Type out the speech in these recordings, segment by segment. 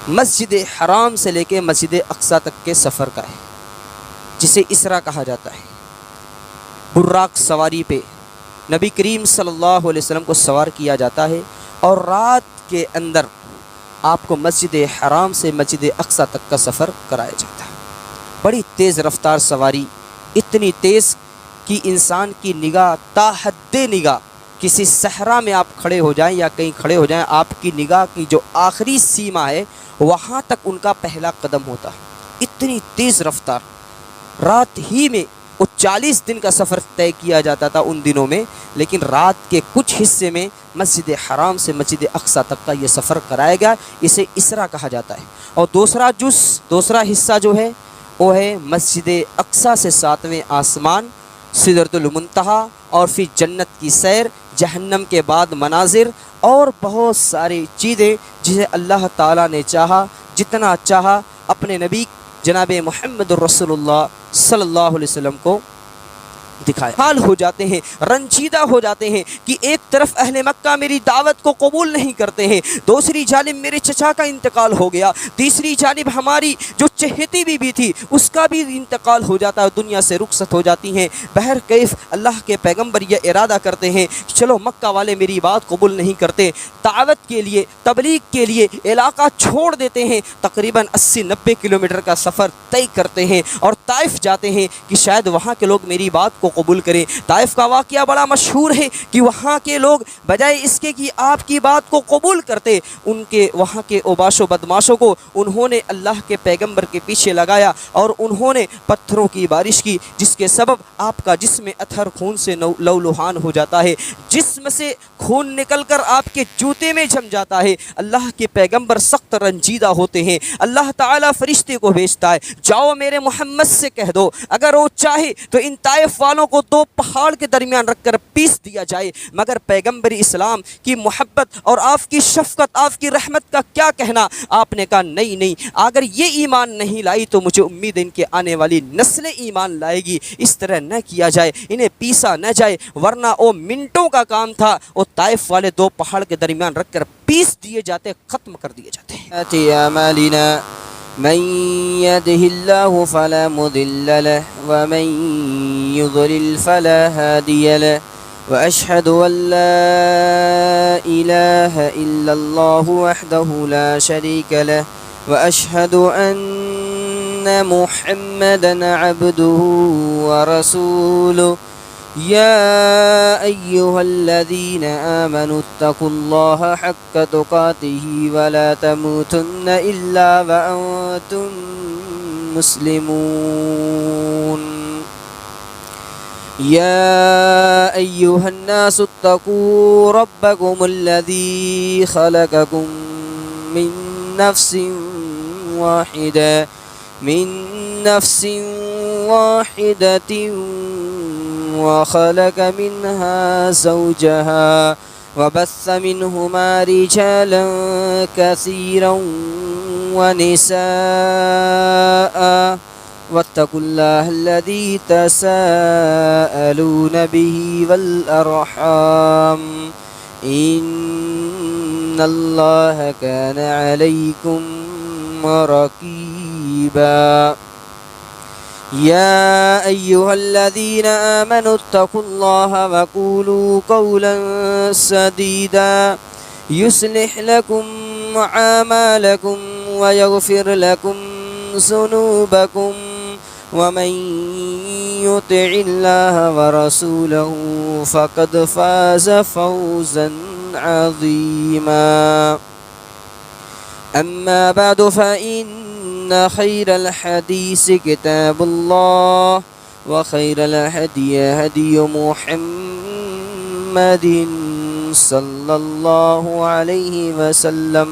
مسجد حرام سے لے کے مسجد اقصی تک کے سفر کا ہے، جسے اسرا کہا جاتا ہے۔ براق سواری پہ نبی کریم صلی اللہ علیہ وسلم کو سوار کیا جاتا ہے، اور رات کے اندر آپ کو مسجد حرام سے مسجد اقصی تک کا سفر کرایا جاتا ہے۔ بڑی تیز رفتار سواری، اتنی تیز کہ انسان کی نگاہ تا حد نگاہ، کسی صحرا میں آپ کھڑے ہو جائیں یا کہیں کھڑے ہو جائیں، آپ کی نگاہ کی جو آخری سیما ہے وہاں تک ان کا پہلا قدم ہوتا ہے۔ اتنی تیز رفتار، رات ہی میں وہ 40 دن کا سفر طے کیا جاتا تھا ان دنوں میں، لیکن رات کے کچھ حصے میں مسجد حرام سے مسجد اقصی تک کا یہ سفر کرایا گیا، اسے اسرا کہا جاتا ہے۔ اور دوسرا حصہ جو ہے وہ ہے مسجد اقصی سے 7ویں آسمان، سدرۃ المنتہا، اور پھر جنت کی سیر، جہنم کے بعد مناظر، اور بہت ساری چیزیں جسے اللہ تعالیٰ نے چاہا، جتنا چاہا اپنے نبی جناب محمد رسول اللہ صلی اللہ علیہ وسلم کو دکھائے۔ حال ہو جاتے ہیں، رنجیدہ ہو جاتے ہیں کہ ایک طرف اہل مکہ میری دعوت کو قبول نہیں کرتے ہیں، دوسری جانب میرے چچا کا انتقال ہو گیا، تیسری جانب ہماری جو چہیتی بیوی تھی اس کا بھی انتقال ہو جاتا ہے، دنیا سے رخصت ہو جاتی ہیں۔ بہرکیف اللہ کے پیغمبر یہ ارادہ کرتے ہیں کہ چلو مکہ والے میری بات قبول نہیں کرتے، دعوت کے لیے، تبلیغ کے لیے علاقہ چھوڑ دیتے ہیں، تقریباً 80-90 کلومیٹر کا سفر طے کرتے ہیں اور طائف جاتے ہیں کہ شاید وہاں کے لوگ میری بات کو قبول کریں۔ طائف کا واقعہ بڑا مشہور ہے کہ وہاں کے لوگ بجائے اس کے کہ آپ کی بات کو قبول کرتے، ان کے وہاں کے اوباش و بدماشوں کو انہوں نے اللہ کے پیغمبر کے پیچھے لگایا اور انہوں نے پتھروں کی بارش کی، جس کے سبب آپ کا جسم اتھر خون سے لہولہان ہو جاتا ہے، جسم سے خون نکل کر آپ کے جوتے میں جم جاتا ہے۔ اللہ کے پیغمبر سخت رنجیدہ ہوتے ہیں، اللہ تعالیٰ فرشتے کو بھیجتا ہے، جاؤ میرے محمد سے کہہ دو اگر وہ چاہے تو ان طائف والوں کو 2 پہاڑ کے درمیان رکھ کر پیس دیا جائے۔ مگر پیغمبر اسلام کی محبت اور آپ کی شفقت، آپ کی رحمت کا کیا کہنا، آپ نے کہا نہیں، اگر یہ ایمان نہیں لائی تو مجھے امید ہے ان کے آنے والی نسلیں ایمان لائے گی، اس طرح نہ کیا جائے، انہیں پیسا نہ جائے، ورنہ وہ منٹوں کا کام تھا، وہ طائف والے 2 پہاڑ کے درمیان رکھ کر پیس دیے جاتے، ختم کر دیے جاتے۔ من يهده الله فلا مضل له ومن يضلل فلا هادي له وأشهد أن لا إله إلا الله وحده لا شريك له وأشهد أن محمدا عبده ورسوله يا أيها الذين آمنوا اتقوا الله حق تقاته ولا تموتن إلا وأنتم مسلمون يا أيها الناس اتقوا ربكم الذي خلقكم من نفس واحدة وخلق منها زوجها وبث منهما رجالا كثيرا ونساء واتقوا الله الذي تساءلون به والأرحام إن الله كان عليكم رقيبا يا أيها الذين آمنوا اتقوا الله وقولوا قولا سديدا يصلح لكم أعمالكم ويغفر لكم ذنوبكم ومن يطع الله ورسوله فقد فاز فوزا عظيما أما بعد فإن خير الحديث كتاب الله وخير الهدي هدي محمد صلى الله عليه وسلم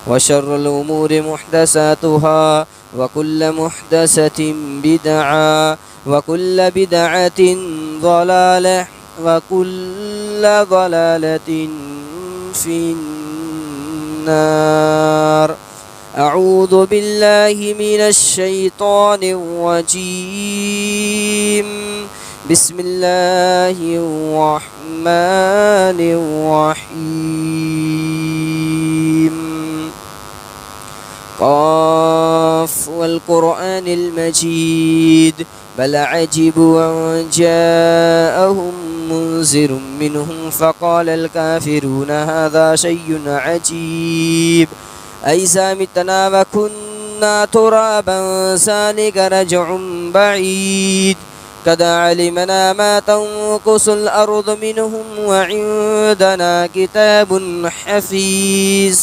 وشر الأمور محدثاتها وكل محدثة بدعة وكل بدعة ضلالة وكل ضلالة في النار أعوذ بالله من الشيطان الرجيم بسم الله الرحمن الرحيم قاف والقرآن المجيد بل عجبوا أن جاءهم منذر منهم فقال الكافرون هذا شيء عجيب أإذا متنا وكنا ترابا ذلك رجع بعيد قد علمنا ما تنقص الأرض منهم وعندنا كتاب حفيظ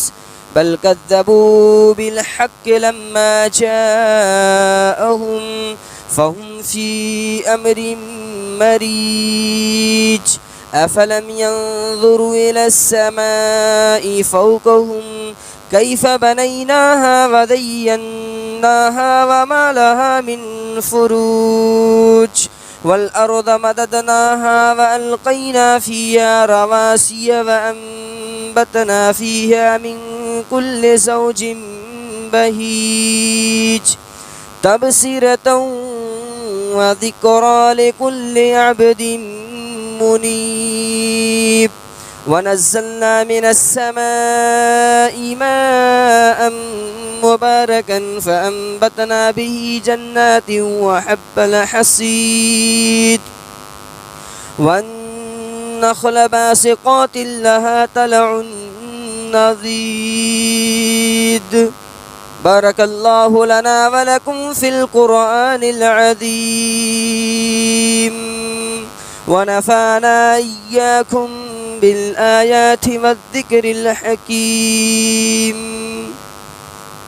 بل كذبوا بالحق لما جاءهم فهم في أمر مريج أفلم ينظروا إلى السماء فوقهم كيف بنيناها وزيناها وما لها من فروج والأرض مددناها وألقينا فيها رواسي وأنبتنا فيها من كل زوج بهيج تبصرة وذكرى لكل عبد منيب ونزلنا من السماء ماء مباركا فأنبتنا به جنات وحب الحصيد والنخل باسقات لها طلع نضيد بارك الله لنا ولكم في القرآن العظيم ونفعنا إياكم بالآيات والذكر الحكيم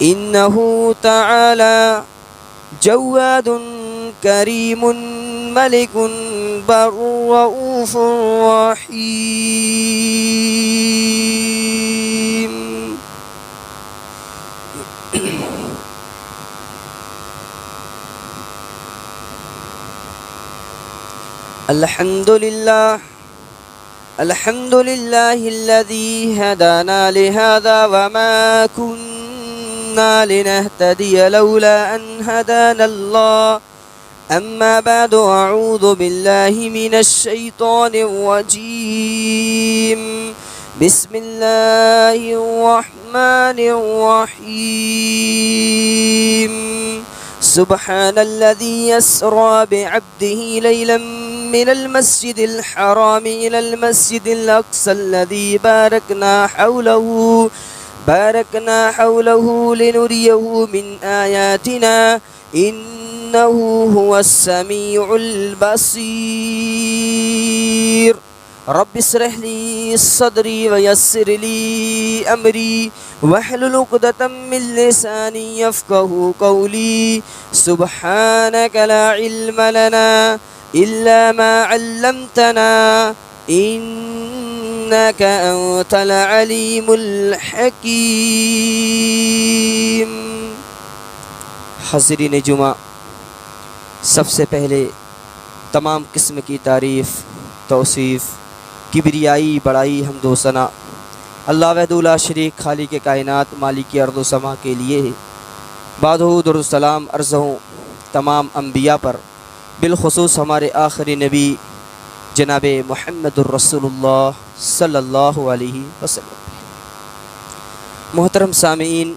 إنه تعالى جواد كريم ملك بر رؤوف رحيم. الحمد لله الذي هدانا لهذا وما كنا لنهتدي لولا أن هدانا الله أما بعد أعوذ بالله من الشيطان الرجيم بسم الله الرحمن الرحيم سبحان الذي يسرى بعبده ليلا من المسجد الحرام إلى المسجد الأقصى الذي باركنا حوله لنريه من آياتنا إنه هو السميع البصير. رب اشرح لي صدري ويسر لي أمري واحلل عقدة من لساني يفقهوا قولي سبحانك لا علم لنا إلا ما علمتنا إنك أنت العليم الحكيم. حاضرین جمعہ، سب سے پہلے تمام قسم کی تعریف، توصیف، کبریائی، بڑائی، حمد و ثنا اللہ وحدہ لا شریک خالق کائنات مالک ارض و سما کے لیے ہے. بعد درود و سلام عرض ہوں تمام انبیاء پر، بالخصوص ہمارے آخری نبی جناب محمد الرسول اللہ صلی اللہ علیہ وسلم. محترم سامعین،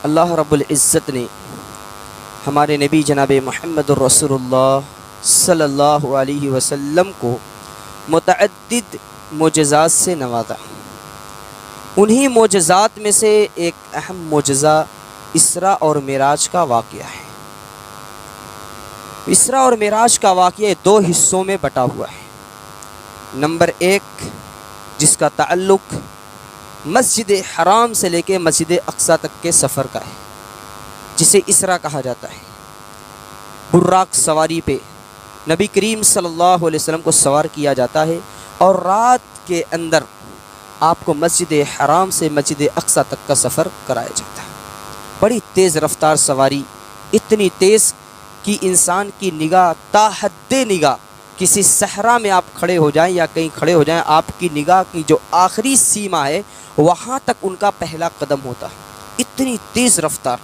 اللہ رب العزت نے ہمارے نبی جناب محمد الرسول اللہ صلی اللہ علیہ وسلم کو متعدد معجزات سے نوازا. انہی معجزات میں سے ایک اہم معجزہ اسراء اور معراج کا واقعہ ہے. اسراء اور معراج کا واقعہ دو حصوں میں بٹا ہوا ہے. نمبر ایک، جس کا تعلق مسجد حرام سے لے کے مسجد اقصیٰ تک کے سفر کا ہے، جسے اسراء کہا جاتا ہے. براق سواری پہ نبی کریم صلی اللہ علیہ وسلم کو سوار کیا جاتا ہے اور رات کے اندر آپ کو مسجد حرام سے مسجد اقصیٰ تک کا سفر کرایا جاتا ہے. بڑی تیز رفتار سواری، اتنی تیز کہ انسان کی نگاہ تا حد نگاہ، کسی صحرا میں آپ کھڑے ہو جائیں یا کہیں کھڑے ہو جائیں، آپ کی نگاہ کی جو آخری سیما ہے وہاں تک ان کا پہلا قدم ہوتا ہے. اتنی تیز رفتار.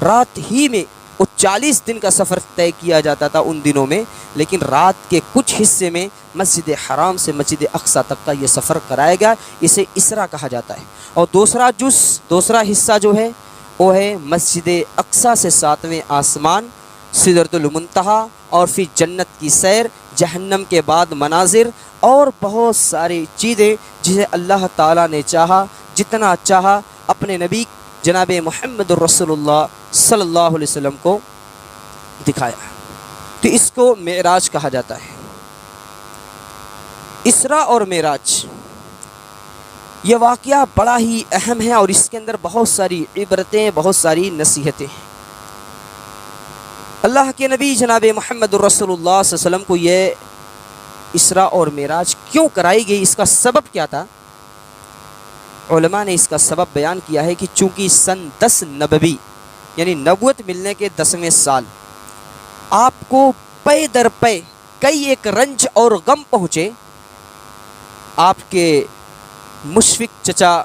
رات ہی میں وہ 40 دن کا سفر طے کیا جاتا تھا ان دنوں میں، لیکن رات کے کچھ حصے میں مسجد حرام سے مسجد اقصیٰ تک کا یہ سفر کرایا گیا. اسے اسراء کہا جاتا ہے. اور دوسرا حصہ جو ہے وہ ہے مسجد اقصیٰ سے 7ویں آسمان، سدرۃ المنتہا، اور پھر جنت کی سیر، جہنم کے بعد مناظر اور بہت ساری چیزیں جسے اللہ تعالیٰ نے چاہا، جتنا چاہا اپنے نبی جناب محمد رسول اللہ صلی اللہ علیہ وسلم کو دکھایا۔ تو اس کو معراج کہا جاتا ہے۔ اسراء اور معراج یہ واقعہ بڑا ہی اہم ہے، اور اس کے اندر بہت ساری عبرتیں، بہت ساری نصیحتیں ہیں۔ اللہ کے نبی جناب محمد رسول اللہ صلی اللہ علیہ وسلم کو یہ اسراء اور معراج کیوں کرائی گئی، اس کا سبب کیا تھا؟ علماء نے اس کا سبب بیان کیا ہے کہ چونکہ سن 10 نبوی یعنی نبوت ملنے کے 10ویں سال آپ کو پے در پے کئی ایک رنج اور غم پہنچے۔ آپ کے مشفق چچا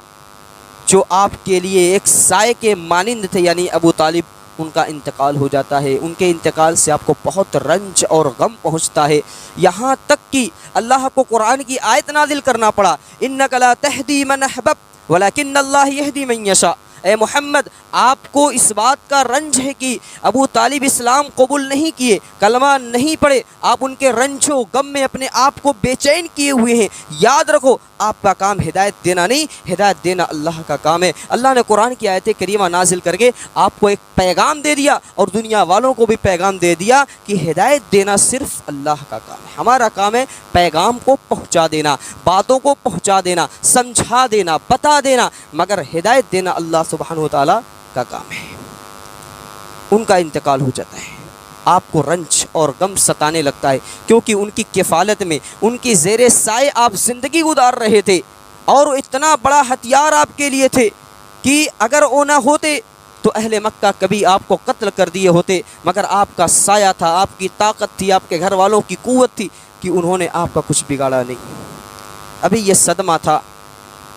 جو آپ کے لیے ایک سائے کے مانند تھے یعنی ابو طالب، ان کا انتقال ہو جاتا ہے۔ ان کے انتقال سے آپ کو بہت رنج اور غم پہنچتا ہے، یہاں تک کہ اللہ کو قرآن کی آیت نازل کرنا پڑا، اِنَّكَ لَا تَهْدِي مَنْ أَحْبَبْتَ وَلَكِنَّ اللَّهَ يَهْدِي مَن يَشَاءُ۔ اے محمد، آپ کو اس بات کا رنج ہے کہ ابو طالب اسلام قبول نہیں کیے، کلمہ نہیں پڑھے، آپ ان کے رنج و غم میں اپنے آپ کو بے چین کیے ہوئے ہیں۔ یاد رکھو، آپ کا کام ہدایت دینا نہیں، ہدایت دینا اللہ کا کام ہے۔ اللہ نے قرآن کی آیت کریمہ نازل کر کے آپ کو ایک پیغام دے دیا، اور دنیا والوں کو بھی پیغام دے دیا کہ ہدایت دینا صرف اللہ کا کام ہے۔ ہمارا کام ہے پیغام کو پہنچا دینا، باتوں کو پہنچا دینا، سمجھا دینا، بتا دینا، مگر ہدایت دینا اللہ سبحانہ و تعالیٰ کا کام ہے۔ ان کا انتقال ہو جاتا ہے، آپ کو رنج اور غم ستانے لگتا ہے، کیونکہ ان کی کفالت میں، ان کی زیر سائے آپ زندگی گزار رہے تھے، اور وہ اتنا بڑا ہتھیار آپ کے لیے تھے کہ اگر وہ نہ ہوتے تو اہل مکہ کبھی آپ کو قتل کر دیے ہوتے، مگر آپ کا سایہ تھا، آپ کی طاقت تھی، آپ کے گھر والوں کی قوت تھی کہ انہوں نے آپ کا کچھ بگاڑا نہیں۔ ابھی یہ صدمہ تھا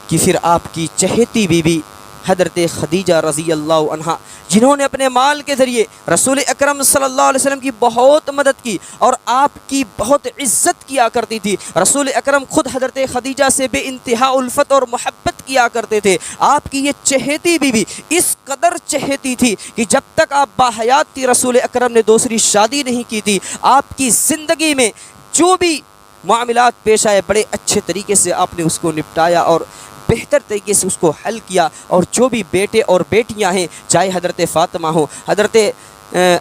کہ پھر آپ کی چہیتی بیوی حضرت خدیجہ رضی اللہ عنہا، جنہوں نے اپنے مال کے ذریعے رسول اکرم صلی اللہ علیہ وسلم کی بہت مدد کی اور آپ کی بہت عزت کیا کرتی تھی۔ رسول اکرم خود حضرت خدیجہ سے بے انتہا الفت اور محبت کیا کرتے تھے۔ آپ کی یہ چہیتی بیوی اس قدر چہیتی تھی کہ جب تک آپ باحیات تھی رسول اکرم نے دوسری شادی نہیں کی تھی۔ آپ کی زندگی میں جو بھی معاملات پیش آئے بڑے اچھے طریقے سے آپ نے اس کو نپٹایا اور بہتر طریقے سے اس کو حل کیا، اور جو بھی بیٹے اور بیٹیاں ہیں، چاہے حضرت فاطمہ ہو، حضرت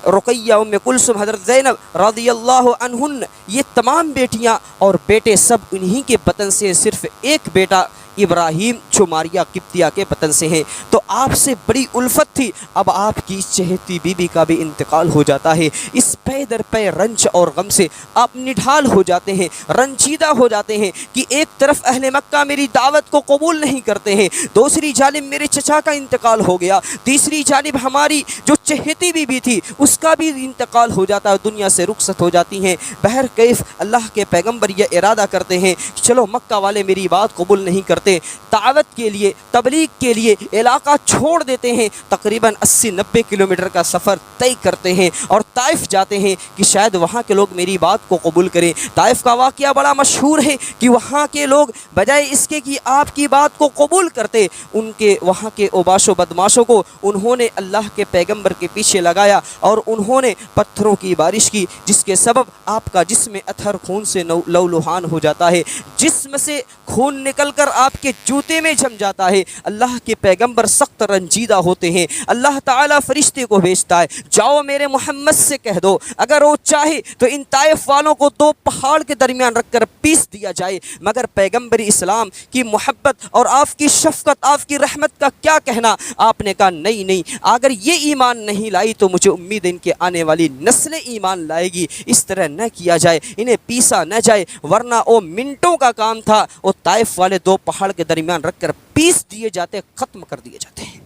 رقیہ، ام کلثوم، حضرت زینب رضی اللہ عنہن، یہ تمام بیٹیاں اور بیٹے سب انہی کے بطن سے، صرف ایک بیٹا ابراہیم جو ماریہ قبطیہ کے بطن سے ہیں۔ تو آپ سے بڑی الفت تھی۔ اب آپ کی چہیتی بیوی کا بھی انتقال ہو جاتا ہے، اس پے در پے رنج اور غم سے آپ نڈھال ہو جاتے ہیں، رنجیدہ ہو جاتے ہیں کہ ایک طرف اہل مکہ میری دعوت کو قبول نہیں کرتے ہیں، دوسری جانب میرے چچا کا انتقال ہو گیا، تیسری جانب ہماری جو چہیتی بیوی تھی اس کا بھی انتقال ہو جاتا ہے، دنیا سے رخصت ہو جاتی ہیں۔ بہر کیف اللہ کے پیغمبر یہ ارادہ کرتے ہیں کہ چلو مکہ والے میری بات قبول نہیں کرتے، دعوت کے لیے، تبلیغ کے لیے علاقہ چھوڑ دیتے ہیں، تقریباً 80-90 کلومیٹر کا سفر طے کرتے ہیں اور طائف جاتے ہیں کہ شاید وہاں کے لوگ میری بات کو قبول کریں۔ طائف کا واقعہ بڑا مشہور ہے کہ وہاں کے لوگ بجائے اس کے کہ آپ کی بات کو قبول کرتے، ان کے وہاں کے اوباش و بدماشوں کو انہوں نے اللہ کے پیغمبر کے پیچھے لگایا اور انہوں نے پتھروں کی بارش کی، جس کے سبب آپ کا جسم اطہر خون سے لہولہان ہو جاتا ہے، جسم سے خون نکل کر آپ کے جوتے میں جم جاتا ہے۔ اللہ کے پیغمبر سخت رنجیدہ ہوتے ہیں۔ اللہ تعالیٰ فرشتے کو بھیجتا ہے، جاؤ میرے محمد سے کہہ دو اگر وہ چاہے تو ان طائف والوں کو 2 پہاڑ کے درمیان رکھ کر پیس دیا جائے۔ مگر پیغمبر اسلام کی محبت اور آپ کی شفقت، آپ کی رحمت کا کیا کہنا؟ آپ نے کہا نہیں، اگر یہ ایمان نہیں لائی تو مجھے امید ہے ان کے آنے والی نسلیں ایمان لائے گی، اس طرح نہ کیا جائے، انہیں پیسا نہ جائے، ورنہ وہ منٹوں کا کام تھا، وہ طائف والے 2 پہاڑ کے درمیان رکھ کر پیس دیے جاتے، ختم کر دیے جاتے ہیں۔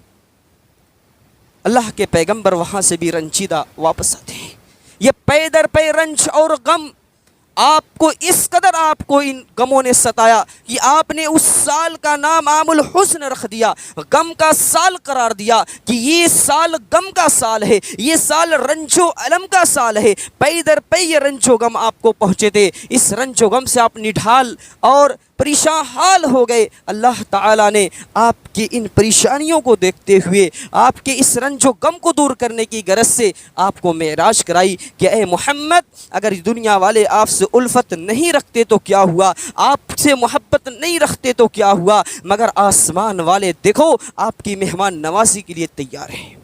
اللہ کے پیغمبر وہاں سے بھی رنجیدہ واپس آتے ہیں۔ یہ پے در پے رنج اور غم آپ کو اس قدر آپ کو ان غموں نے ستایا کہ آپ نے اس سال کا نام عام الحزن رکھ دیا، غم کا سال قرار دیا کہ یہ سال غم کا سال ہے، یہ سال رنج و الم کا سال ہے۔ پے در پے یہ رنج و غم آپ کو پہنچے تھے، اس رنج و غم سے آپ نڈھال اور پریشان حال ہو گئے۔ اللہ تعالیٰ نے آپ کی ان پریشانیوں کو دیکھتے ہوئے آپ کے اس رنج و غم کو دور کرنے کی غرض سے آپ کو معراج کرائی کہ اے محمد، اگر دنیا والے آپ سے الفت نہیں رکھتے تو کیا ہوا، آپ سے محبت نہیں رکھتے تو کیا ہوا، مگر آسمان والے دیکھو آپ کی مہمان نوازی کے لیے تیار ہیں،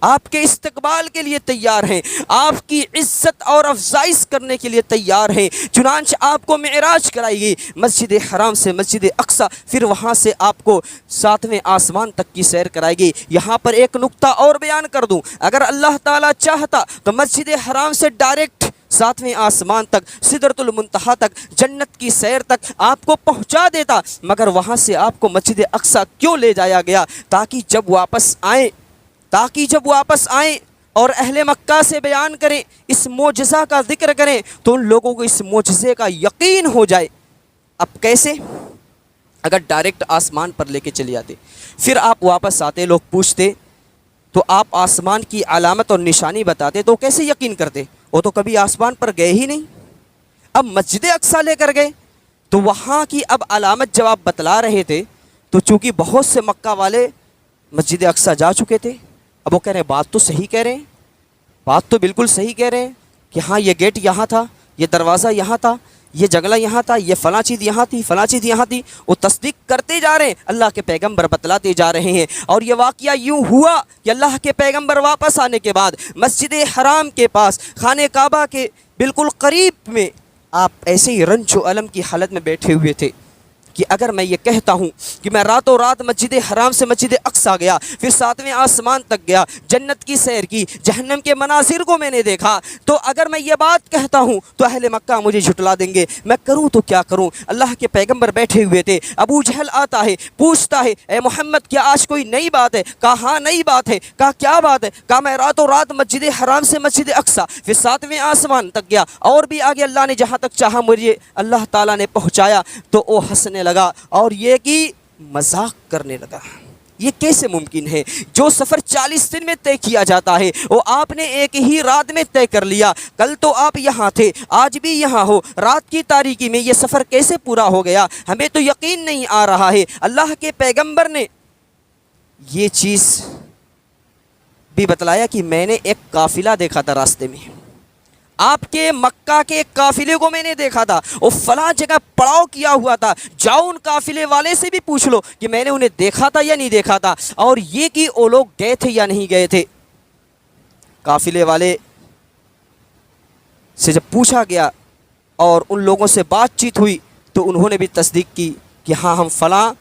آپ کے استقبال کے لیے تیار ہیں، آپ کی عزت اور افزائش کرنے کے لیے تیار ہیں۔ چنانچہ آپ کو معراج کرائی گئی مسجد حرام سے مسجد اقصی، پھر وہاں سے آپ کو 7ویں آسمان تک کی سیر کرائی گئی۔ یہاں پر ایک نقطہ اور بیان کر دوں، اگر اللہ تعالیٰ چاہتا تو مسجد حرام سے ڈائریکٹ 7ویں آسمان تک، سدرۃ المنتہا تک، جنت کی سیر تک آپ کو پہنچا دیتا، مگر وہاں سے آپ کو مسجد اقصی کیوں لے جایا گیا؟ تاکہ جب واپس آئیں اور اہل مکہ سے بیان کریں، اس معجزہ کا ذکر کریں تو ان لوگوں کو اس معجزے کا یقین ہو جائے۔ اب کیسے؟ اگر ڈائریکٹ آسمان پر لے کے چلے جاتے، پھر آپ واپس آتے، لوگ پوچھتے تو آپ آسمان کی علامت اور نشانی بتاتے تو کیسے یقین کرتے؟ وہ تو کبھی آسمان پر گئے ہی نہیں۔ اب مسجد اقصی لے کر گئے تو وہاں کی اب علامت جب آپ بتلا رہے تھے تو چونکہ بہت سے مکہ والے مسجد اقصی جا چکے تھے، اب وہ کہہ رہے ہیں بات تو صحیح کہہ رہے ہیں، بات تو بالکل صحیح کہہ رہے ہیں کہ ہاں یہ گیٹ یہاں تھا، یہ دروازہ یہاں تھا، یہ جنگلہ یہاں تھا، یہ فلاں چیز یہاں تھی، فلاں چیز یہاں تھی۔ وہ تصدیق کرتے جا رہے ہیں، اللہ کے پیغمبر بتلاتے جا رہے ہیں۔ اور یہ واقعہ یوں ہوا کہ اللہ کے پیغمبر واپس آنے کے بعد مسجد حرام کے پاس خانہ کعبہ کے بالکل قریب میں آپ ایسے ہی رنج و الم کی حالت میں بیٹھے ہوئے تھے کہ اگر میں یہ کہتا ہوں کہ میں راتوں رات مسجد حرام سے مسجد اقصی گیا، پھر 7ویں آسمان تک گیا، جنت کی سیر کی، جہنم کے مناظر کو میں نے دیکھا، تو اگر میں یہ بات کہتا ہوں تو اہل مکہ مجھے جھٹلا دیں گے، میں کروں تو کیا کروں؟ اللہ کے پیغمبر بیٹھے ہوئے تھے، ابو جہل آتا ہے، پوچھتا ہے اے محمد کیا آج کوئی نئی بات ہے؟ کہا ہاں نئی بات ہے۔ کہا کیا بات ہے؟ کہا میں راتوں رات مسجد حرام سے مسجد اقصی، پھر 7ویں آسمان تک گیا، اور بھی آگے اللہ نے جہاں تک چاہا مجھے اللہ تعالیٰ نے پہنچایا۔ تو وہ ہنسنے لگا اور یہ کہ مذاق کرنے لگا، یہ کیسے ممکن ہے؟ جو سفر 40 دن میں طے کیا جاتا ہے وہ آپ نے ایک ہی رات میں طے کر لیا۔ کل تو آپ یہاں تھے، آج بھی یہاں ہو، رات کی تاریکی میں یہ سفر کیسے پورا ہو گیا؟ ہمیں تو یقین نہیں آ رہا ہے۔ اللہ کے پیغمبر نے یہ چیز بھی بتلایا کہ میں نے ایک قافلہ دیکھا تھا راستے میں، آپ کے مکہ کے ایک قافلے کو میں نے دیکھا تھا، وہ فلاں جگہ پڑاؤ کیا ہوا تھا، جاؤ ان قافلے والے سے بھی پوچھ لو کہ میں نے انہیں دیکھا تھا یا نہیں دیکھا تھا، اور یہ کہ وہ لوگ گئے تھے یا نہیں گئے تھے۔ قافلے والے سے جب پوچھا گیا اور ان لوگوں سے بات چیت ہوئی تو انہوں نے بھی تصدیق کی کہ ہاں ہم فلاں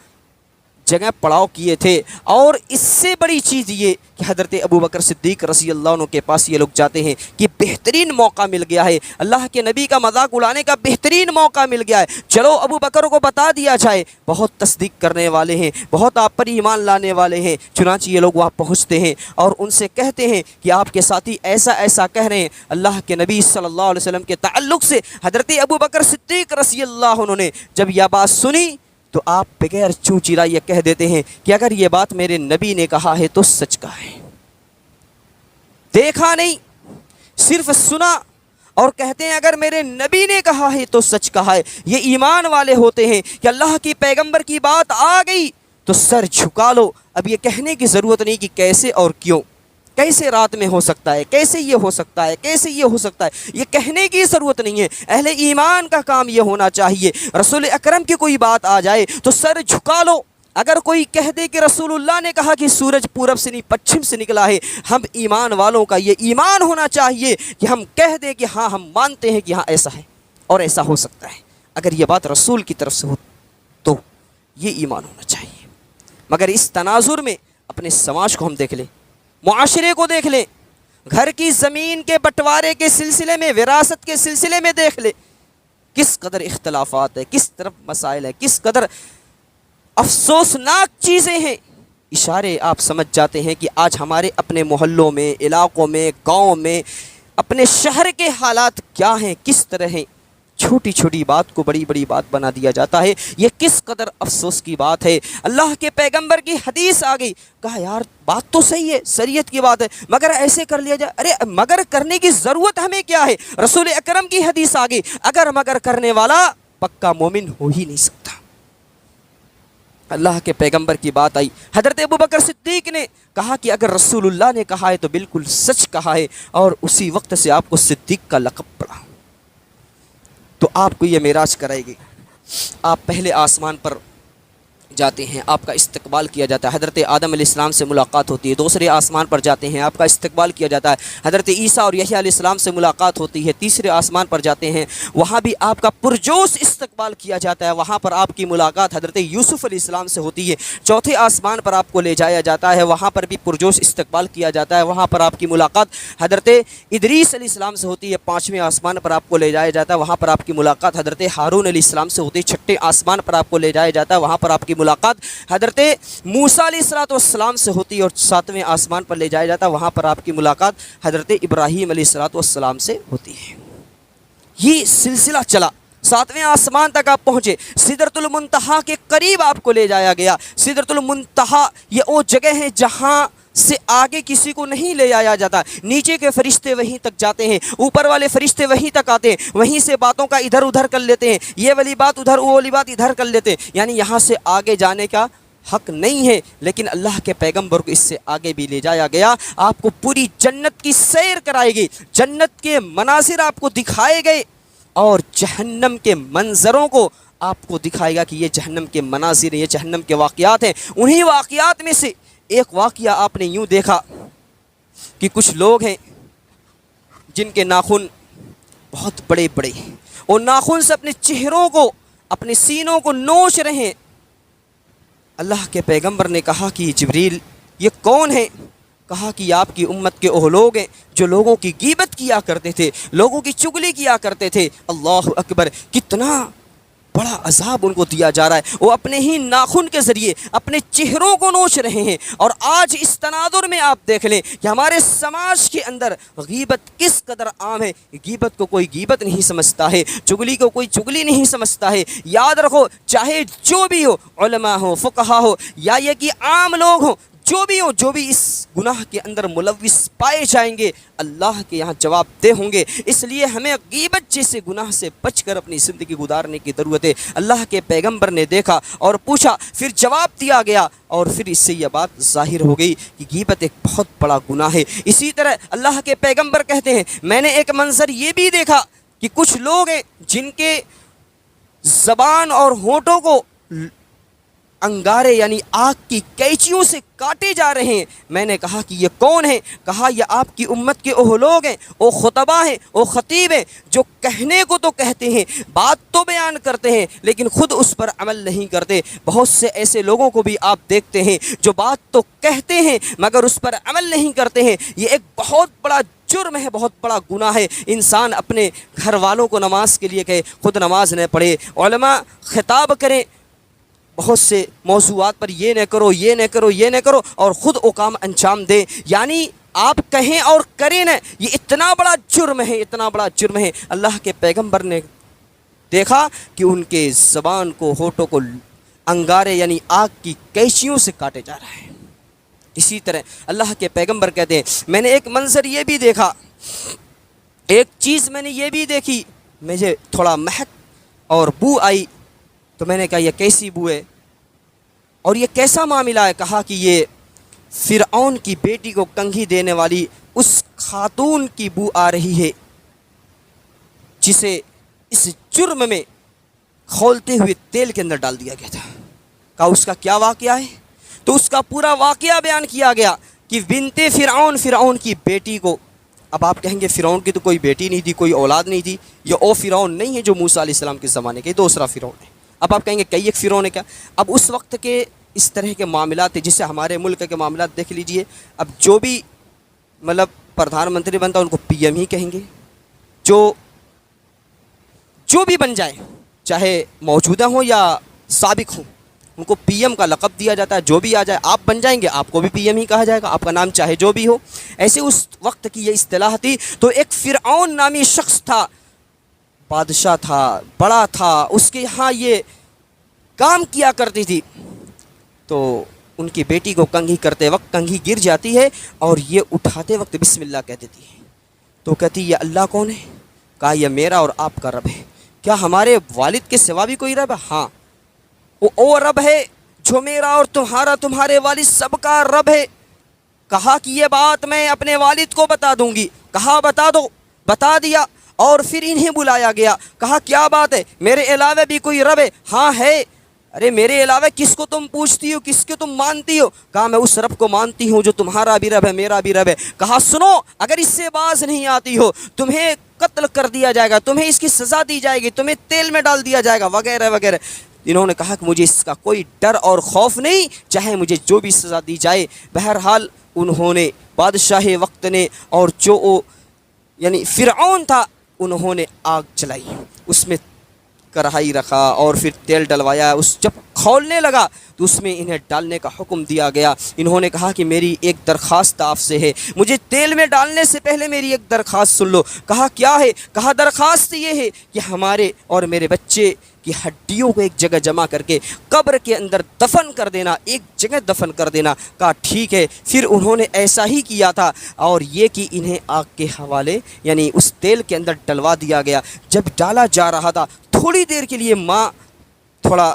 جگہ پڑاؤ کیے تھے۔ اور اس سے بڑی چیز یہ کہ حضرت ابوبکر صدیق رضی اللہ عنہ کے پاس یہ لوگ جاتے ہیں کہ بہترین موقع مل گیا ہے، اللہ کے نبی کا مذاق اڑانے کا بہترین موقع مل گیا ہے، چلو ابوبکر کو بتا دیا جائے۔ بہت تصدیق کرنے والے ہیں، بہت آپ پر ایمان لانے والے ہیں، چنانچہ یہ لوگ وہاں پہنچتے ہیں اور ان سے کہتے ہیں کہ آپ کے ساتھی ایسا ایسا کہہ رہے ہیں۔ اللہ کے نبی صلی اللہ علیہ وسلم کے تعلق سے حضرت ابوبکر صدیق رضی اللہ عنہ نے جب یہ بات سنی تو آپ بغیر چوں چرا یہ کہہ دیتے ہیں کہ اگر یہ بات میرے نبی نے کہا ہے تو سچ کہا ہے، دیکھا نہیں صرف سنا، اور کہتے ہیں اگر میرے نبی نے کہا ہے تو سچ کہا ہے۔ یہ ایمان والے ہوتے ہیں کہ اللہ کی پیغمبر کی بات آ گئی تو سر جھکا لو، اب یہ کہنے کی ضرورت نہیں کہ کیسے اور کیوں، کیسے رات میں ہو سکتا ہے، کیسے یہ ہو سکتا ہے، کیسے یہ ہو سکتا ہے، یہ کہنے کی ضرورت نہیں ہے۔ اہل ایمان کا کام یہ ہونا چاہیے، رسول اکرم کی کوئی بات آ جائے تو سر جھکا لو۔ اگر کوئی کہہ دے کہ رسول اللہ نے کہا کہ سورج پورب سے نہیں پچھم سے نکلا ہے، ہم ایمان والوں کا یہ ایمان ہونا چاہیے کہ ہم کہہ دیں کہ ہاں ہم مانتے ہیں کہ ہاں ایسا ہے اور ایسا ہو سکتا ہے۔ اگر یہ بات رسول کی طرف سے ہو تو یہ ایمان ہونا چاہیے۔ مگر اس تناظر میں اپنے سماج کو ہم دیکھ لیں، معاشرے کو دیکھ لیں، گھر کی زمین کے بٹوارے کے سلسلے میں، وراثت کے سلسلے میں دیکھ لیں کس قدر اختلافات ہیں، کس طرف مسائل ہیں، کس قدر افسوسناک چیزیں ہیں۔ اشارے آپ سمجھ جاتے ہیں کہ آج ہمارے اپنے محلوں میں، علاقوں میں، گاؤں میں، اپنے شہر کے حالات کیا ہیں، کس طرح ہیں۔ چھوٹی چھوٹی بات کو بڑی بڑی بات بنا دیا جاتا ہے، یہ کس قدر افسوس کی بات ہے۔ اللہ کے پیغمبر کی حدیث آ گئی، کہا یار بات تو صحیح ہے، شریعت کی بات ہے، مگر ایسے کر لیا جائے۔ ارے مگر کرنے کی ضرورت ہمیں کیا ہے؟ رسول اکرم کی حدیث آ گئی، اگر مگر کرنے والا پکا مومن ہو ہی نہیں سکتا۔ اللہ کے پیغمبر کی بات آئی، حضرت ابوبکر صدیق نے کہا کہ اگر رسول اللہ نے کہا ہے تو بالکل سچ کہا ہے، اور اسی وقت سے آپ کو صدیق کا لقب پڑا۔ تو آپ کو یہ معراج کرائے گی، آپ پہلے آسمان پر جاتے ہیں، آپ کا استقبال کیا جاتا ہے، حضرت آدم علیہ السلام سے ملاقات ہوتی ہے، دوسرے آسمان پر جاتے ہیں، آپ کا استقبال کیا جاتا ہے، حضرت عیسیٰ اور یحییٰ علیہ السلام سے ملاقات ہوتی ہے، تیسرے آسمان پر جاتے ہیں، وہاں بھی آپ کا پرجوش استقبال کیا جاتا ہے، وہاں پر آپ کی ملاقات حضرت یوسف علیہ السلام سے ہوتی ہے، چوتھے آسمان پر آپ کو لے جایا جاتا ہے، وہاں پر بھی پرجوش استقبال کیا جاتا ہے، وہاں پر آپ کی ملاقات حضرت ادریس علیہ السلام سے ہوتی ہے، پانچویں آسمان پر آپ کو لے جایا جاتا ہے، وہاں پر آپ کی ملاقات حضرت ہارون علیہ السلام سے ہوتی ہے، چھٹے آسمان پر آپ کو لے جایا جاتا ہے، وہاں پر آپ کی ملاقات حضرت موسیٰ علیہ السلام سے ہوتی ہے، اور ساتویں آسمان پر لے جایا جاتا ہے، وہاں پر آپ کی ملاقات حضرت ابراہیم علیہ السلام سے ہوتی ہے۔ یہ سلسلہ چلا، ساتویں آسمان تک آپ پہنچے، سدرۃ المنتہا کے قریب آپ کو لے جایا گیا۔ سدرۃ المنتہا یہ وہ جگہ ہے جہاں سے آگے کسی کو نہیں لے آیا جاتا، نیچے کے فرشتے وہیں تک جاتے ہیں، اوپر والے فرشتے وہیں تک آتے ہیں، وہیں سے باتوں کا ادھر ادھر کر لیتے ہیں، یہ والی بات ادھر، وہ والی بات ادھر کر لیتے ہیں، یعنی یہاں سے آگے جانے کا حق نہیں ہے، لیکن اللہ کے پیغمبر کو اس سے آگے بھی لے جایا گیا۔ آپ کو پوری جنت کی سیر کرائی گئی، جنت کے مناظر آپ کو دکھائے گئے، اور جہنم کے منظروں کو آپ کو دکھائے گا کہ یہ جہنم کے مناظر ہیں، یہ جہنم کے واقعات ہیں۔ انہی واقعات میں سے ایک واقعہ آپ نے یوں دیکھا کہ کچھ لوگ ہیں جن کے ناخن بہت بڑے بڑے ہیں، اور ناخن سے اپنے چہروں کو، اپنے سینوں کو نوچ رہے ہیں۔ اللہ کے پیغمبر نے کہا کہ جبریل یہ کون ہے؟ کہا کہ آپ کی امت کے وہ لوگ ہیں جو لوگوں کی غیبت کیا کرتے تھے، لوگوں کی چغلی کیا کرتے تھے۔ اللہ اکبر، کتنا بڑا عذاب ان کو دیا جا رہا ہے، وہ اپنے ہی ناخن کے ذریعے اپنے چہروں کو نوچ رہے ہیں۔ اور آج اس تناظر میں آپ دیکھ لیں کہ ہمارے سماج کے اندر غیبت کس قدر عام ہے۔ غیبت کو کوئی غیبت نہیں سمجھتا ہے، چغلی کو کوئی چغلی نہیں سمجھتا ہے۔ یاد رکھو، چاہے جو بھی ہو، علماء ہو، فقہا ہو، یا یہ کہ عام لوگ ہوں، جو بھی ہو، جو بھی اس گناہ کے اندر ملوث پائے جائیں گے، اللہ کے یہاں جواب دہ ہوں گے۔ اس لیے ہمیں غیبت جیسے گناہ سے بچ کر اپنی زندگی گزارنے کی ضرورت ہے۔ اللہ کے پیغمبر نے دیکھا اور پوچھا، پھر جواب دیا گیا، اور پھر اس سے یہ بات ظاہر ہو گئی کہ غیبت ایک بہت بڑا گناہ ہے۔ اسی طرح اللہ کے پیغمبر کہتے ہیں، میں نے ایک منظر یہ بھی دیکھا کہ کچھ لوگ ہیں جن کے زبان اور ہونٹوں کو انگارے یعنی آگ کی قینچیوں سے کاٹے جا رہے ہیں۔ میں نے کہا کہ یہ کون ہیں؟ کہا یہ آپ کی امت کے وہ لوگ ہیں، وہ خطبہ ہیں، وہ خطیب ہیں، جو کہنے کو تو کہتے ہیں، بات تو بیان کرتے ہیں، لیکن خود اس پر عمل نہیں کرتے۔ بہت سے ایسے لوگوں کو بھی آپ دیکھتے ہیں جو بات تو کہتے ہیں مگر اس پر عمل نہیں کرتے ہیں۔ یہ ایک بہت بڑا جرم ہے، بہت بڑا گناہ ہے۔ انسان اپنے گھر والوں کو نماز کے لیے کہے، خود نماز نہ پڑھے، علماء خطاب کریں بہت سے موضوعات پر، یہ نہ کرو، یہ نہ کرو، یہ نہ کرو، اور خود وہ کام انجام دیں، یعنی آپ کہیں اور کریں نہ۔ یہ اتنا بڑا جرم ہے، اتنا بڑا جرم ہے۔ اللہ کے پیغمبر نے دیکھا کہ ان کے زبان کو، ہونٹوں کو انگارے یعنی آگ کی قینچیوں سے کاٹے جا رہا ہے۔ اسی طرح اللہ کے پیغمبر کہتے ہیں، میں نے ایک منظر یہ بھی دیکھا، ایک چیز میں نے یہ بھی دیکھی، مجھے تھوڑا مہک اور بو آئی، تو میں نے کہا یہ کیسی بو ہے اور یہ کیسا معاملہ ہے؟ کہا کہ یہ فرعون کی بیٹی کو کنگھی دینے والی اس خاتون کی بو آ رہی ہے جسے اس جرم میں کھولتے ہوئے تیل کے اندر ڈال دیا گیا تھا۔ کہا اس کا کیا واقعہ ہے؟ تو اس کا پورا واقعہ بیان کیا گیا کہ بنت فرعون، فرعون کی بیٹی کو، اب آپ کہیں گے فرعون کی تو کوئی بیٹی نہیں تھی، کوئی اولاد نہیں تھی، یہ او فرعون نہیں ہے جو موسیٰ علیہ السلام کے زمانے کے، دوسرا فرعون ہے۔ اب آپ کہیں گے کئی ایک فرعون ہے کیا؟ اب اس وقت کے اس طرح کے معاملات تھے، جسے ہمارے ملک کے معاملات دیکھ لیجئے، اب جو بھی مطلب پردھان منتری بنتا ہے ان کو پی ایم ہی کہیں گے، جو بھی بن جائے، چاہے موجودہ ہوں یا سابق ہوں، ان کو پی ایم کا لقب دیا جاتا ہے۔ جو بھی آ جائے، آپ بن جائیں گے، آپ کو بھی پی ایم ہی کہا جائے گا، آپ کا نام چاہے جو بھی ہو۔ ایسے اس وقت کی یہ اصطلاح تھی۔ تو ایک فرعون نامی شخص تھا، بادشاہ تھا، بڑا تھا، اس کے یہاں یہ کام کیا کرتی تھی، تو ان کی بیٹی کو کنگھی کرتے وقت کنگھی گر جاتی ہے اور یہ اٹھاتے وقت بسم اللہ کہہ دیتی ہے۔ تو کہتی یہ اللہ کون ہے؟ کہا یہ میرا اور آپ کا رب ہے۔ کیا ہمارے والد کے سوا بھی کوئی رب ہے؟ ہاں، وہ رب ہے جو میرا اور تمہارا تمہارے والد سب کا رب ہے۔ کہا کہ یہ بات میں اپنے والد کو بتا دوں گی۔ کہا بتا دو، بتا دیا۔ اور پھر انہیں بلایا گیا، کہا کیا بات ہے، میرے علاوہ بھی کوئی رب ہے؟ ہاں ہے۔ ارے میرے علاوہ کس کو تم پوچھتی ہو، کس کو تم مانتی ہو؟ کہا میں اس رب کو مانتی ہوں جو تمہارا بھی رب ہے، میرا بھی رب ہے۔ کہا سنو، اگر اس سے باز نہیں آتی ہو تمہیں قتل کر دیا جائے گا، تمہیں اس کی سزا دی جائے گی، تمہیں تیل میں ڈال دیا جائے گا، وغیرہ وغیرہ۔ انہوں نے کہا کہ مجھے اس کا کوئی ڈر اور خوف نہیں، چاہے مجھے جو بھی سزا دی جائے۔ بہرحال انہوں نے بادشاہ وقت نے اور جو یعنی فرعون تھا انہوں نے آگ چلائی، اس میں کڑھائی رکھا اور پھر تیل ڈلوایا۔ اس جب کھولنے لگا تو اس میں انہیں ڈالنے کا حکم دیا گیا۔ انہوں نے کہا کہ میری ایک درخواست آپ سے ہے، مجھے تیل میں ڈالنے سے پہلے میری ایک درخواست سن لو۔ کہا کیا ہے؟ کہا درخواست یہ ہے کہ ہمارے اور میرے بچے کی ہڈیوں کو ایک جگہ جمع کر کے قبر کے اندر دفن کر دینا، ایک جگہ دفن کر دینا۔ کہا ٹھیک ہے۔ پھر انہوں نے ایسا ہی کیا تھا، اور یہ کہ انہیں آگ کے حوالے یعنی اس تیل کے اندر ڈلوا دیا گیا۔ جب ڈالا جا رہا تھا تھوڑی دیر کے لیے ماں تھوڑا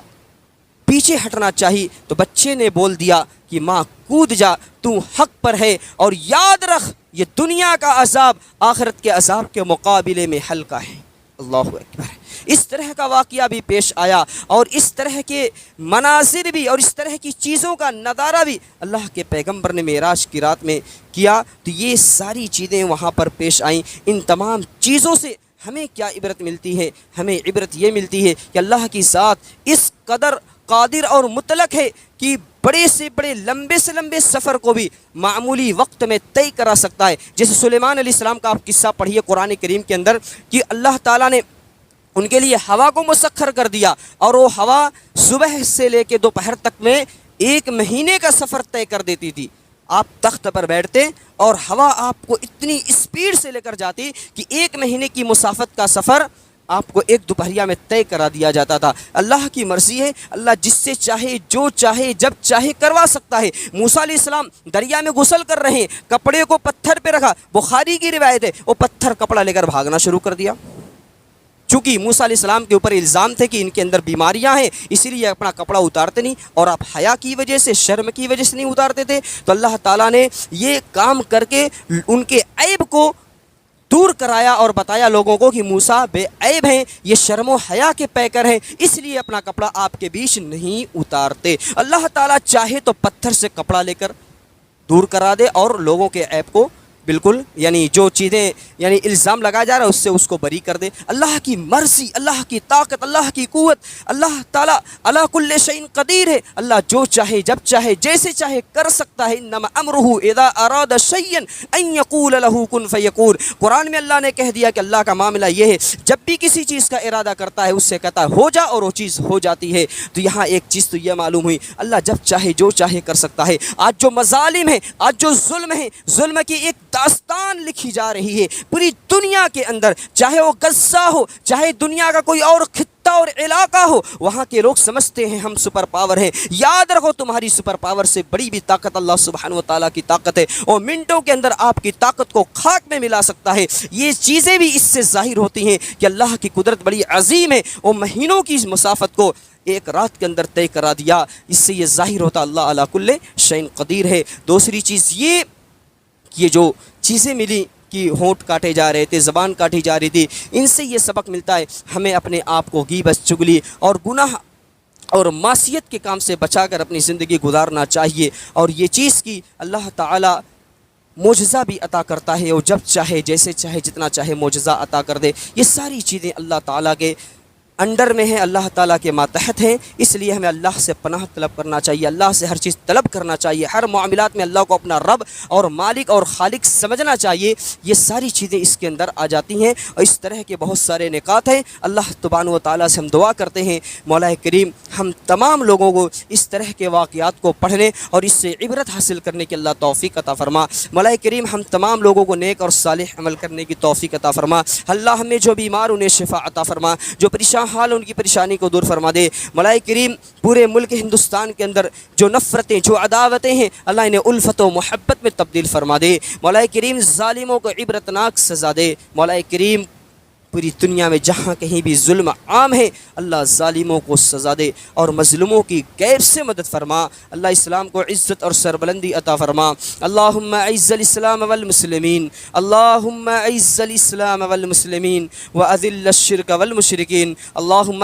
پیچھے ہٹنا چاہی تو بچے نے بول دیا کہ ماں کود جا، تو حق پر ہے، اور یاد رکھ یہ دنیا کا عذاب آخرت کے عذاب کے مقابلے میں ہلکا ہے۔ اللہ اکبر۔ اس طرح کا واقعہ بھی پیش آیا، اور اس طرح کے مناظر بھی اور اس طرح کی چیزوں کا نظارہ بھی اللہ کے پیغمبر نے معراج کی رات میں کیا۔ تو یہ ساری چیزیں وہاں پر پیش آئیں۔ ان تمام چیزوں سے ہمیں کیا عبرت ملتی ہے؟ ہمیں عبرت یہ ملتی ہے کہ اللہ کی ذات اس قدر قادر اور مطلق ہے کہ بڑے سے بڑے لمبے سے لمبے سفر کو بھی معمولی وقت میں طے کرا سکتا ہے۔ جیسے سلیمان علیہ السلام کا آپ قصہ پڑھیے قرآن کریم کے اندر کہ اللہ تعالیٰ نے ان کے لیے ہوا کو مسخر کر دیا، اور وہ ہوا صبح سے لے کے دوپہر تک میں 1 مہینے کا سفر طے کر دیتی تھی۔ آپ تخت پر بیٹھتے اور ہوا آپ کو اتنی اسپیڈ سے لے کر جاتی کہ 1 مہینے کی مسافت کا سفر آپ کو ایک دوپہریہ میں طے کرا دیا جاتا تھا۔ اللہ کی مرضی ہے، اللہ جس سے چاہے جو چاہے جب چاہے کروا سکتا ہے۔ موسیٰ علیہ السلام دریا میں غسل کر رہے ہیں، کپڑے کو پتھر پہ رکھا، بخاری کی روایت ہے، وہ پتھر کپڑا لے کر بھاگنا شروع کر دیا۔ چونکہ موسیٰ علیہ السلام کے اوپر الزام تھے کہ ان کے اندر بیماریاں ہیں، اسی لیے اپنا کپڑا اتارتے نہیں، اور آپ حیا کی وجہ سے شرم کی وجہ سے نہیں اتارتے تھے، تو اللہ تعالیٰ نے یہ کام کر کے ان کے عیب کو دور کرایا اور بتایا لوگوں کو کہ موسیٰ بے عیب ہیں، یہ شرم و حیا کے پیکر ہیں، اس لیے اپنا کپڑا آپ کے بیچ نہیں اتارتے۔ اللہ تعالیٰ چاہے تو پتھر سے کپڑا لے کر دور کرا دے اور لوگوں کے عیب کو بالکل یعنی جو چیزیں یعنی الزام لگایا جا رہا ہے اس سے اس کو بری کر دے۔ اللہ کی مرضی، اللہ کی طاقت، اللہ کی قوت، اللہ تعالیٰ علی کل شیء قدیر ہے۔ اللہ جو چاہے جب چاہے جیسے چاہے کر سکتا ہے۔ انما امرہ اذا اراد شیئا ان یقول له کن فیکون۔ قرآن میں اللہ نے کہہ دیا کہ اللہ کا معاملہ یہ ہے، جب بھی کسی چیز کا ارادہ کرتا ہے اس سے کہتا ہے ہو جا، اور وہ چیز ہو جاتی ہے۔ تو یہاں ایک چیز تو یہ معلوم ہوئی، اللہ جب چاہے جو چاہے کر سکتا ہے۔ آج جو مظالم ہیں، آج جو ظلم ہے، ظلم کی ایک داستان لکھی جا رہی ہے پوری دنیا کے اندر، چاہے وہ غزہ ہو، چاہے دنیا کا کوئی اور خطہ اور علاقہ ہو، وہاں کے لوگ سمجھتے ہیں ہم سپر پاور ہیں۔ یاد رکھو تمہاری سپر پاور سے بڑی بھی طاقت اللہ سبحانہ وتعالیٰ کی طاقت ہے، اور منٹوں کے اندر آپ کی طاقت کو خاک میں ملا سکتا ہے۔ یہ چیزیں بھی اس سے ظاہر ہوتی ہیں کہ اللہ کی قدرت بڑی عظیم ہے، اور مہینوں کی مسافت کو ایک رات کے اندر طے کرا دیا۔ اس سے یہ ظاہر ہوتا اللہ علی کل شیء قدیر ہے۔ دوسری چیز یہ جو چیزیں ملی کہ ہونٹ کاٹے جا رہے تھے، زبان کاٹی جا رہی تھی، ان سے یہ سبق ملتا ہے ہمیں اپنے آپ کو غیبت، چغلی اور گناہ اور معصیت کے کام سے بچا کر اپنی زندگی گزارنا چاہیے۔ اور یہ چیز کی اللہ تعالیٰ معجزہ بھی عطا کرتا ہے، اور جب چاہے جیسے چاہے جتنا چاہے معجزہ عطا کر دے۔ یہ ساری چیزیں اللہ تعالیٰ کے انڈر میں ہیں، اللہ تعالیٰ کے ماتحت ہیں، اس لیے ہمیں اللہ سے پناہ طلب کرنا چاہیے، اللہ سے ہر چیز طلب کرنا چاہیے، ہر معاملات میں اللہ کو اپنا رب اور مالک اور خالق سمجھنا چاہیے۔ یہ ساری چیزیں اس کے اندر آ جاتی ہیں، اور اس طرح کے بہت سارے نکات ہیں۔ اللہ سبحانہ و تعالیٰ سے ہم دعا کرتے ہیں مولا کریم ہم تمام لوگوں کو اس طرح کے واقعات کو پڑھنے اور اس سے عبرت حاصل کرنے کی اللہ توفیق عطا فرما۔ مولا کریم ہم تمام لوگوں کو نیک اور صالح عمل کرنے کی توفیق عطا فرما۔ اللہ ہمیں جو بیمار انہیں شفا عطا فرما، جو پریشان حال ان کی پریشانی کو دور فرما دے۔ مولا کریم پورے ملک ہندوستان کے اندر جو نفرتیں، جو عداوتیں ہیں، اللہ انہیں الفت و محبت میں تبدیل فرما دے۔ مولا کریم ظالموں کو عبرتناک سزا دے۔ مولا کریم پوری دنیا میں جہاں کہیں بھی ظلم عام ہے اللہ ظالموں کو سزا دے اور مظلوموں کی غیب سے مدد فرما۔ اللہ اسلام کو عزت اور سربلندی عطا فرما۔ اللہم اعز الاسلام والمسلمین، اللہم اعز الاسلام والمسلمین واذل الشرک والمشرکین، اللہم